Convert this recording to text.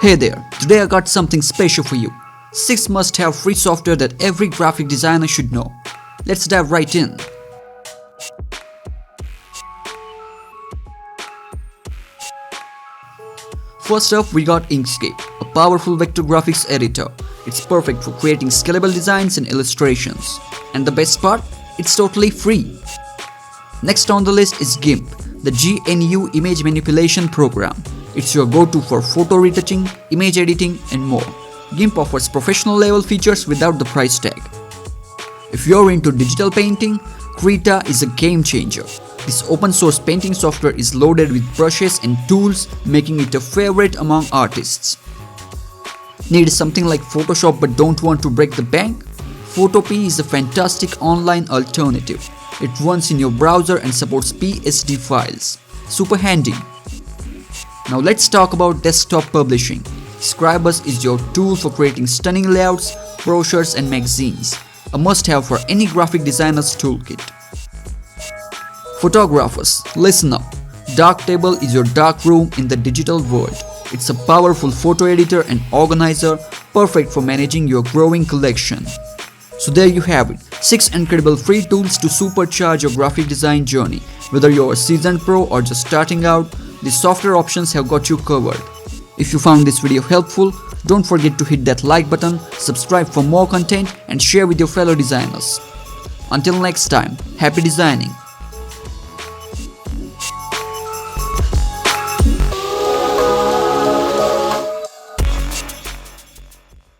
Hey there, today I got something special for you. 6 must-have free software that every graphic designer should know. Let's dive right in. First up, we got Inkscape, a powerful vector graphics editor. It's perfect for creating scalable designs and illustrations. And the best part? It's totally free. Next on the list is GIMP, the GNU image manipulation program. It's your go-to for photo retouching, image editing, and more. GIMP offers professional level features without the price tag. If you're into digital painting, Krita is a game changer. This open source painting software is loaded with brushes and tools, making it a favorite among artists. Need something like Photoshop but don't want to break the bank? Photopea is a fantastic online alternative. It runs in your browser and supports PSD files. Super handy. Now let's talk about desktop publishing. Scribus is your tool for creating stunning layouts, brochures and magazines. A must-have for any graphic designer's toolkit. Photographers, listen up. Darktable is your dark room in the digital world. It's a powerful photo editor and organizer, perfect for managing your growing collection. So there you have it, 6 incredible free tools to supercharge your graphic design journey. Whether you're a seasoned pro or just starting out, these software options have got you covered. If you found this video helpful, don't forget to hit that like button, subscribe for more content and share with your fellow designers. Until next time, happy designing!